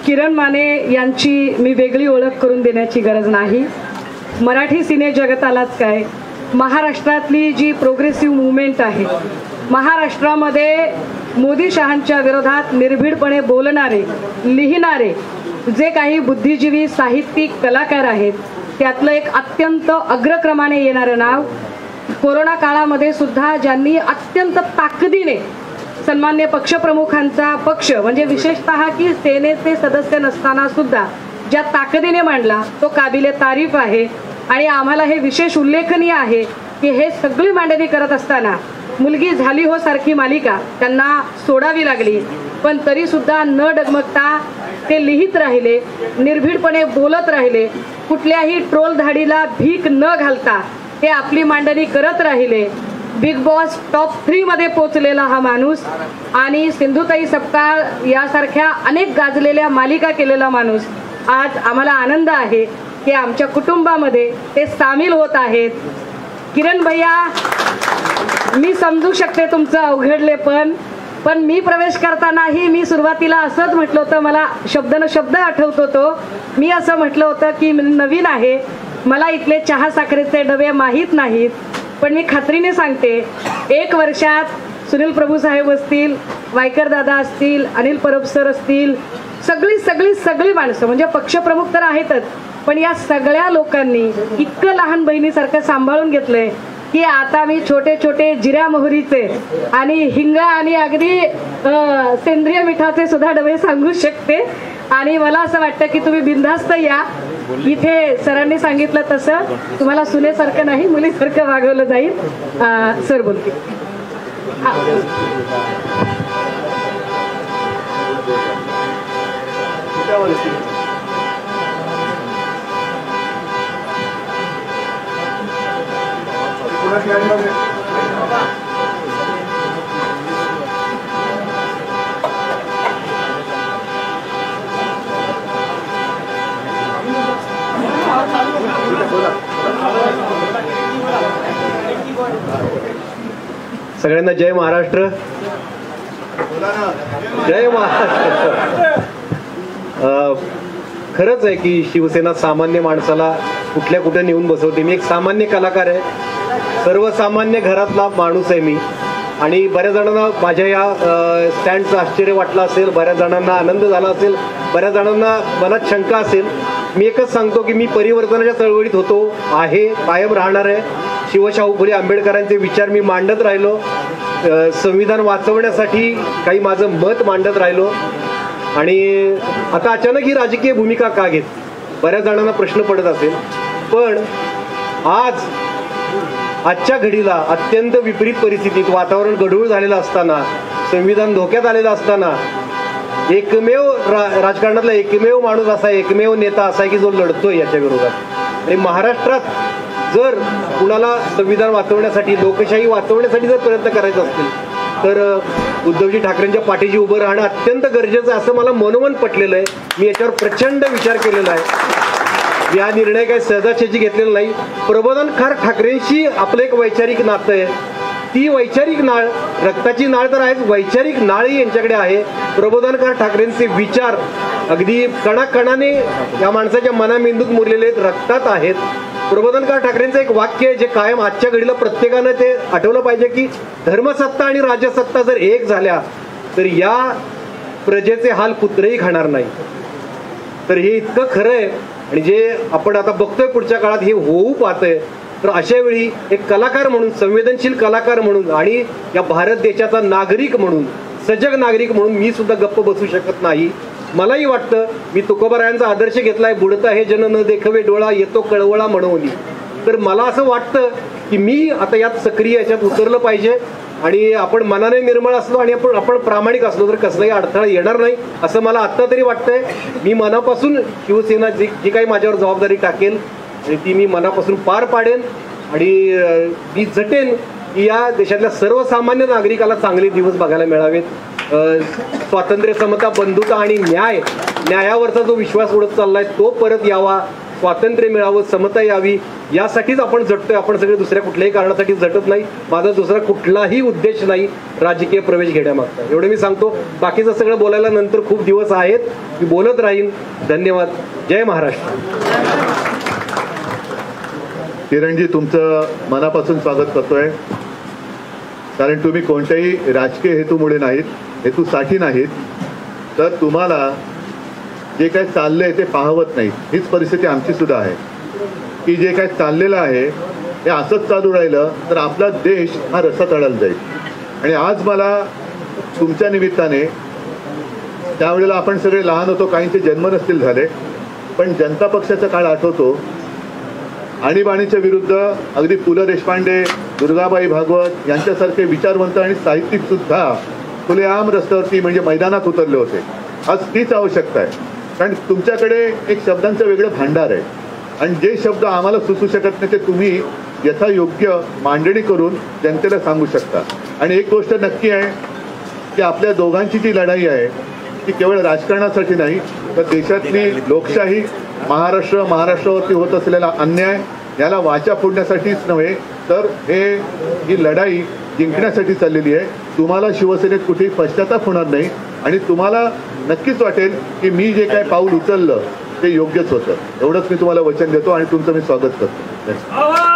किरण माने यांची मी वेगळी ओळख करून देण्याची गरज नाही. मराठी सिने जगतालाच काय, महाराष्ट्रातली जी प्रोग्रेसिव्ह मुवमेंट आहे, महाराष्ट्रामध्ये मोदी शहांच्या विरोधात निर्भीडपणे बोलणारे, लिहिणारे जे काही बुद्धिजीवी, साहित्यिक, कलाकार आहेत, त्यातलं एक अत्यंत अग्रक्रमाने येणारं नाव, कोरोना काळामध्ये सुद्धा ज्यांनी अत्यंत ताकदीने सन्मान्य पक्षप्रमुखांचा पक्ष म्हणजे विशेषतः की सेनेचे सदस्य नसताना सुद्धा ज्या ताकदीने मांडला, तो काबिले तारीफ आहे. आणि आम्हाला हे विशेष उल्लेखनीय आहे की हे सगळी मांडणी करत असताना मुलगी झाली हो सारखी मालिका त्यांना सोडावी लागली, पण तरी सुद्धा न डगमगता ते लिहित राहिले, निर्भीडपणे बोलत राहिले, कुठल्याही ट्रोल धाडीला भीक न घालता ते आपली मांडणी करत राहिले. बिग बॉस टॉप 3 मध्ये पोहोचलेला हा माणूस आणि सिंधुताई सपकाळ यासारख्या अनेक गाजलेल्या मालिका केलेला माणूस, आज आम्हाला आनंद आहे की आमच्या कुटुंबामध्ये ते सामील होत आहेत. किरण भैया, मी समजू शकते तुमचं अवघडलेपण, पण मी प्रवेश करतानाही मी सुरुवातीला असंच म्हटलं होतं, मला शब्द आठवतो तो. मी असं म्हटलं होतं की मी नवीन आहे, मला इथले चहा साखरेचे डबे माहीत नाहीत, पण मी खात्रीने सांगते 1 वर्षात सुनील प्रभू साहेब असतील, वायकर दादा असतील, अनिल परब सर असतील, सगळी माणसं म्हणजे पक्षप्रमुख तर आहेतच, पण या सगळ्या लोकांनी इतकं लहान बहिणीसारखं सांभाळून घेतलंय की आता मी छोटे छोटे जिऱ्या मोहरीचे आणि हिंग आणि अगदी सेंद्रिय मिठाचे सुद्धा डबे सांगू शकते. आणि मला असं वाटतं की तुम्ही बिनधास्त या. इथे सरांनी सांगितलं तसं तुम्हाला सुनेसारखं नाही, मुलीसारखं वागवलं जाईल. सर बोलते. सगळ्यांना जय महाराष्ट्र. जय महाराष्ट्र. खरंच आहे की शिवसेना सामान्य माणसाला कुठे नेऊन बसवते. मी एक सामान्य कलाकार आहे, सर्वसामान्य घरातला माणूस आहे मी. आणि बऱ्याच जणांना माझ्या या स्टँडचं आश्चर्य वाटलं असेल, बऱ्याच जणांना आनंद झाला असेल, बऱ्याच जणांना मनात शंका असेल. मी एकच सांगतो की मी परिवर्तनाच्या चळवळीत होतो, आहे, कायम राहणार आहे. शिवशाहू फुले आंबेडकरांचे विचार मी मांडत राहिलो, संविधान वाचवण्यासाठी काही माझं मत मांडत राहिलो. आणि आता अचानक ही राजकीय भूमिका का घेत, बऱ्याच जणांना प्रश्न पडत असेल. पण आजच्या घडीला अत्यंत विपरीत परिस्थितीत वातावरण गढूळ झालेलं असताना, संविधान धोक्यात आलेलं असताना, एकमेव राजकारणातला एकमेव माणूस असा, एकमेव नेता असा आहे की जो लढतोय याच्या विरोधात. आणि महाराष्ट्रात जर कुणाला संविधान वाचवण्यासाठी, लोकशाही वाचवण्यासाठी जर प्रयत्न करायचा असतील तर उद्धवजी ठाकरेंच्या पाठीशी उभं राहणं अत्यंत गरजेचं आहे असं मला मनोमन पटलेलं आहे. मी याच्यावर प्रचंड विचार केलेला आहे. हा निर्णय काही सहजासहजी घेतलेला नाही. प्रबोधनकार ठाकरेंशी आपलं एक वैचारिक नातं आहे. ती वैचारिक नाळ, रक्ताची नाळ तर आहेच, वैचारिक नाळही यांच्याकडे आहे. प्रबोधनकार ठाकरेंचे विचार अगदी कणाकणाने या माणसाच्या मनामेंदूत मुरलेले आहेत, रक्तात आहेत. प्रबोधनकार ठाकरेंचं एक वाक्य आहे जे कायम आजच्या घडीला प्रत्येकानं ते आठवलं पाहिजे की धर्मसत्ता आणि राज्यसत्ता जर एक झाल्या तर या प्रजेचे हाल कुत्रेही खाणार नाही. तर हे इतकं खरं आहे. आणि जे आपण आता बघतोय पुढच्या काळात हे होऊ पाहतंय. तर अशा वेळी एक कलाकार म्हणून, संवेदनशील कलाकार म्हणून आणि या भारत देशाचा नागरिक म्हणून, सजग नागरिक म्हणून मी सुद्धा गप्प बसू शकत नाही. मलाही वाटतं, मी तुकोबारायांचा आदर्श घेतलाय, बुडता हे जन न देखवे डोळा, येतो कळवळा म्हणून. तर मला असं वाटतं की मी आता यात सक्रिय याच्यात उतरलं पाहिजे. आणि आपण मनाने निर्मळ असलो आणि आपण प्रामाणिक असलो तर कसलाही अडथळा येणार नाही असं मला आत्ता तरी वाटतंय. मी मनापासून शिवसेना जी काही माझ्यावर जबाबदारी टाकेल आणि ती मी मनापासून पार पाडेन. आणि मी झटेन की या देशातल्या सर्वसामान्य नागरिकाला चांगले दिवस बघायला मिळावेत. स्वातंत्र्य, समता, बंधुता आणि न्यायावरचा जो विश्वास उडत चाललाय तो परत यावा. स्वातंत्र्य मिळावं, समता यावी, यासाठीच आपण झटतोय. आपण सगळे दुसऱ्या कुठल्याही कारणासाठी झटत नाही. माझा दुसरा कुठलाही उद्देश नाही राजकीय प्रवेश घेण्यामागचा. एवढं मी सांगतो. बाकीचं सगळं बोलायला नंतर खूप दिवस आहेत. मी बोलत राहीन. धन्यवाद. जय महाराष्ट्र. किरणजी, तुमचं मनापासून स्वागत करतोय. कारण तुम्ही कोणत्याही राजकीय हेतूमुळे नाहीत, हेतूसाठी नाहीत, तर तुम्हाला जे काही चाललंय ते पाहवत नाही. हीच परिस्थिती आमची सुद्धा आहे की जे काही चाललेलं आहे हे असंच चालू राहिलं तर आपला देश हा रसातळाला जाईल. आणि आज मला तुमच्या निमित्ताने, त्यावेळेला आपण सगळे लहान होतो, काहींचे जन्म नसतील झाले, पण जनता पक्षाचा काळ आठवतो. आणीबाणीच्या विरुद्ध अगदी पु ल देशपांडे, दुर्गाबाई भागवत यांच्यासारखे विचारवंत आणि साहित्यिक सुद्धा खुलेआम रस्त्यावरती म्हणजे मैदानात उतरले होते. आज तीच आवश्यकता आहे. कारण तुमच्याकडे एक शब्दांचं वेगळं भांडार आहे आणि जे शब्द आम्हाला सुचू शकत नाही ते तुम्ही यथायोग्य मांडणी करून जनतेला सांगू शकता. आणि एक गोष्ट नक्की आहे की आपल्या दोघांची जी लढाई आहे ती केवळ राजकारणासाठी नाही, तर देशातली लोकशाही, महाराष्ट्रावरती होत असलेला अन्याय याला वाचा फोडण्यासाठीच नव्हे, तर ही लढाई जिंकण्यासाठी चाललेली आहे. तुम्हाला शिवसेनेत कुठेही पश्चाताप होणार नाही आणि तुम्हाला नक्कीच वाटेल की मी जे काय पाऊल उचललं ते योग्यच होतं. एवढंच मी तुम्हाला वचन देतो आणि तुमचं मी स्वागत करतो.